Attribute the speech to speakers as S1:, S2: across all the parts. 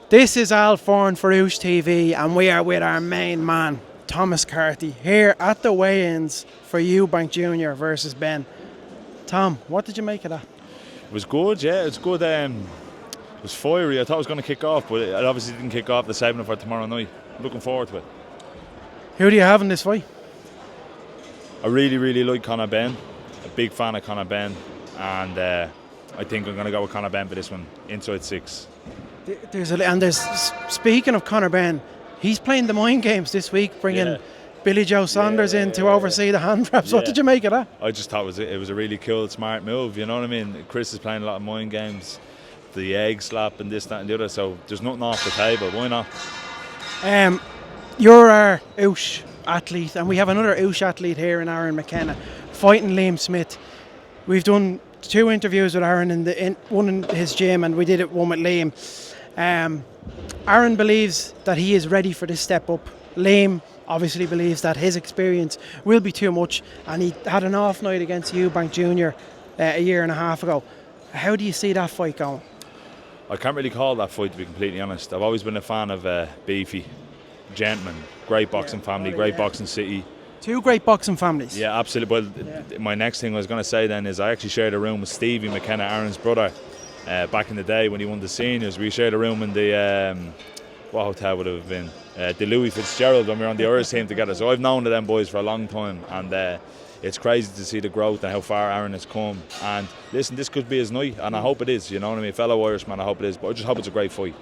S1: This is Al Foran for Oosh TV, and we are with our main man, Thomas Carty, here at the weigh-ins for Eubank Jr. versus Ben. Tom, what did you make of that?
S2: It was good, yeah. It's good. It was fiery. I thought it was going to kick off, but it obviously didn't kick off. The saving it for tomorrow night. Looking forward to it.
S1: Who do you have in this fight?
S2: I really like Conor Ben. A big fan of Conor Ben, and I think I'm going to go with Conor Ben for this one. Inside 6.
S1: Speaking of Conor Ben, he's playing the mind games this week, bringing Billy Joe Saunders in to oversee the hand wraps. What did you make of that?
S2: I just thought it was a really cool, smart move. You know what I mean? Chris is playing a lot of mind games, the egg slap and this, that, and the other. So there's nothing off the table. Why not?
S1: You're our Oosh athlete, and we have another Oosh athlete here in Aaron McKenna, fighting Liam Smith. We've done 2 interviews with Aaron, one in his gym, and we did one with Liam. Aaron believes that he is ready for this step up. Liam obviously believes that his experience will be too much, and he had an off night against Eubank Jr. A year and a half ago. How do you see that fight going?
S2: I can't really call that fight, to be completely honest. I've always been a fan of Beefy, gentleman, great boxing family, great boxing city.
S1: 2 great boxing families.
S2: Yeah, absolutely. Well, my next thing I was going to say then is I actually shared a room with Stevie McKenna, Aaron's brother, back in the day when he won the seniors. We shared a room in the what hotel would it have been? The Louis Fitzgerald, when we were on the Irish team together. So I've known them boys for a long time, and it's crazy to see the growth and how far Aaron has come. And listen, this could be his night, and I hope it is. You know what I mean? Fellow Irishman, I hope it is. But I just hope it's a great fight.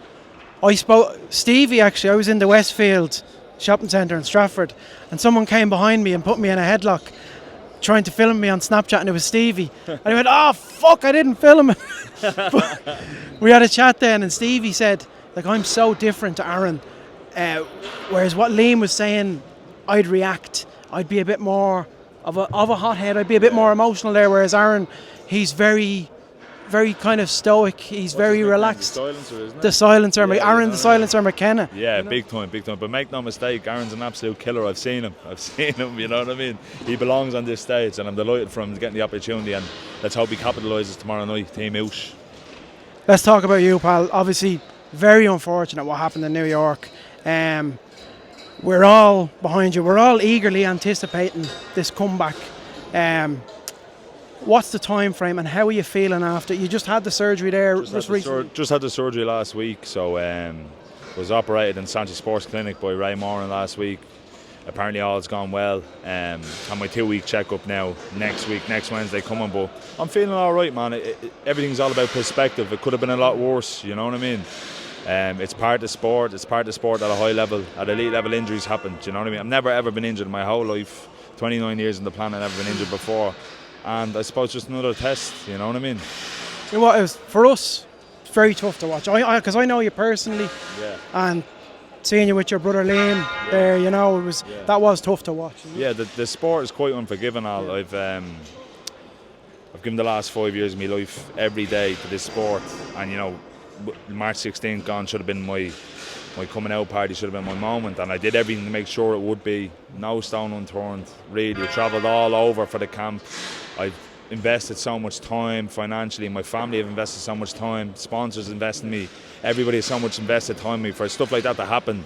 S1: I spoke Stevie, actually. I was in the Westfield shopping centre in Stratford, and someone came behind me and put me in a headlock, trying to film me on Snapchat, and it was Stevie. And I went, "Oh fuck, I didn't film it." But we had a chat then, and Stevie said, like, I'm so different to Aaron, whereas what Liam was saying, I'd react. I'd be a bit more of a hothead. I'd be a bit more emotional there, whereas Aaron, he's very kind of stoic. He's very relaxed.
S2: The silencer, isn't it?
S1: The silencer.
S2: Yeah,
S1: Aaron, the silencer McKenna.
S2: Yeah, big time. But make no mistake, Aaron's an absolute killer. I've seen him, you know what I mean? He belongs on this stage, and I'm delighted for him getting the opportunity, and let's hope he capitalises tomorrow night. Team Oosh. Let's
S1: talk about you, pal. Obviously, very unfortunate what happened in New York. We're all behind you. We're all eagerly anticipating this comeback. What's the time frame, and how are you feeling after? You just had the surgery there recently?
S2: Just had the surgery last week, so was operated in Sanchez Sports Clinic by Ray Moran last week. Apparently all has gone well. Had my 2-week checkup now next Wednesday coming, but I'm feeling all right, man. Everything's all about perspective. It could have been a lot worse, you know what I mean? It's part of the sport. It's part of the sport at a high level. At elite level, injuries happen, do you know what I mean? I've never ever been injured in my whole life. 29 years on the planet, I've never been injured before. And I suppose just another test, you know what I mean?
S1: You know what, it was, for us, it's very tough to watch. Because I know you personally, and seeing you with your brother Liam there, you know, that was tough to watch.
S2: Yeah, the sport is quite unforgiving. I've given the last 5 years of my life every day to this sport, and you know, March 16th gone should have been my coming out party, should have been my moment, and I did everything to make sure it would be. No stone unturned, really. I travelled all over for the camp. I've invested so much time financially. My family have invested so much time. Sponsors invest in me. Everybody has so much invested time in me. For stuff like that to happen,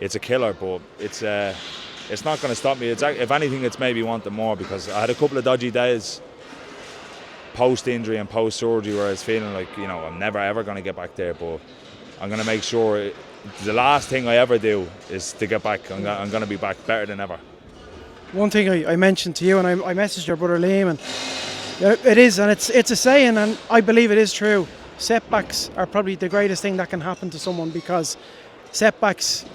S2: it's a killer, but it's not going to stop me. If anything, it's maybe wanting more, because I had a couple of dodgy days post-injury and post-surgery where I was feeling like, you know, I'm never ever going to get back there, but I'm going to make sure the last thing I ever do is to get back. I'm going to be back better than ever.
S1: One thing I mentioned to you, and I messaged your brother Liam, and it is, and it's a saying, and I believe it is true. Setbacks are probably the greatest thing that can happen to someone, because setbacks,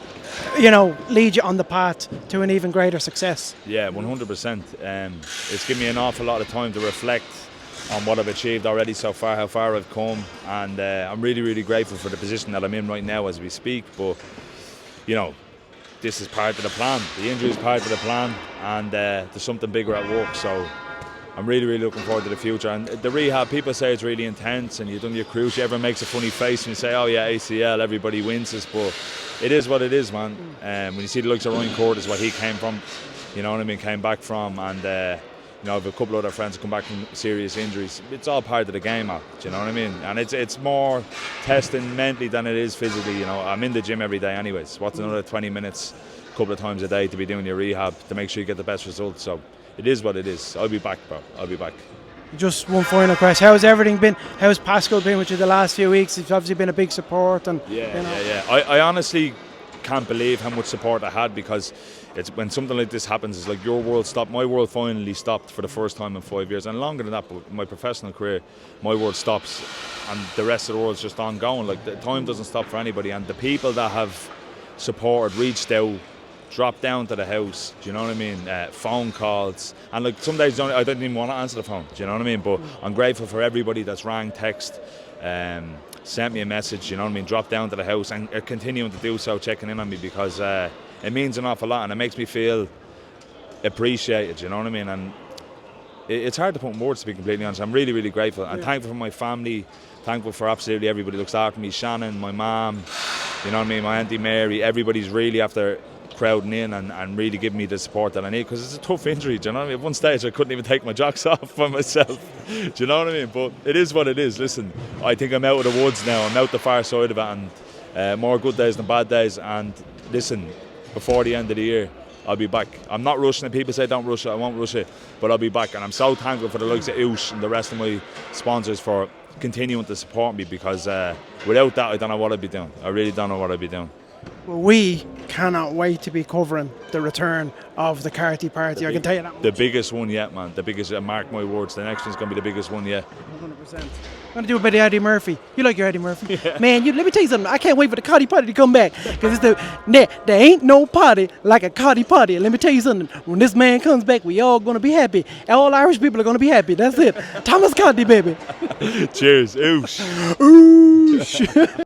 S1: you know, lead you on the path to an even greater success.
S2: Yeah, 100%. It's given me an awful lot of time to reflect on what I've achieved already so far, how far I've come, and I'm really grateful for the position that I'm in right now as we speak. But you know, this is part of the plan. The injury is part of the plan, and there's something bigger at work. So I'm really looking forward to the future. And the rehab, people say it's really intense, and you've done your cruise. Everyone makes a funny face when you say, "Oh yeah, ACL, everybody wins this," but it is what it is, man. When you see the likes of Ryan Curtis, what he came from, you know what I mean, came back from, and I have a couple of other friends who come back from serious injuries. It's all part of the game, Al. Do you know what I mean? And it's more testing mentally than it is physically. I'm in the gym every day anyways. What's another 20 minutes a couple of times a day to be doing your rehab to make sure you get the best results? So it is what it is. I'll be back, bro. I'll be back.
S1: Just one final question. How's everything been? How's Pascal been with you the last few weeks? It's obviously been a big support. And
S2: Yeah. I honestly can't believe how much support I had, because it's when something like this happens, it's like your world stopped. My world finally stopped for the first time in 5 years, and longer than that. But my professional career, my world stops, and the rest of the world's just ongoing. Like, the time doesn't stop for anybody, and the people that have supported, reached out, dropped down to the house, do you know what I mean? Phone calls, and like some days I don't even want to answer the phone, do you know what I mean? But I'm grateful for everybody that's rang, text, sent me a message, you know what I mean? Dropped down to the house and are continuing to do so, checking in on me, because it means an awful lot, and it makes me feel appreciated, you know what I mean? And it's hard to put in words, to be completely honest. I'm really, really grateful and thankful for my family, thankful for absolutely everybody who looks after me. Shannon, my mum, you know what I mean? My Auntie Mary, everybody's really after crowding in and really giving me the support that I need, because it's a tough injury, do you know what I mean? At one stage I couldn't even take my jocks off by myself, do you know what I mean? But it is what it is. Listen, I think I'm out of the woods now, I'm out the far side of it, and more good days than bad days, and listen, before the end of the year I'll be back. I'm not rushing it. People say don't rush it, I won't rush it, but I'll be back, and I'm so thankful for the likes of Oosh and the rest of my sponsors for continuing to support me, because without that I don't know what I'd be doing. I really don't know what I'd be doing.
S1: well, we cannot wait to be covering the return of the Carty party. I can tell you that much.
S2: The biggest one yet, man. The biggest, mark my words, the next one's going to be the biggest one yet.
S1: 100%. I'm going to do a bit of Eddie Murphy. You like your Eddie Murphy? Yeah. Man, let me tell you something. I can't wait for the Carty party to come back. Because there ain't no party like a Carty party. And let me tell you something. When this man comes back, we all going to be happy. All Irish people are going to be happy. That's it. Thomas Carty, baby.
S2: Cheers. Oosh.
S1: Oosh.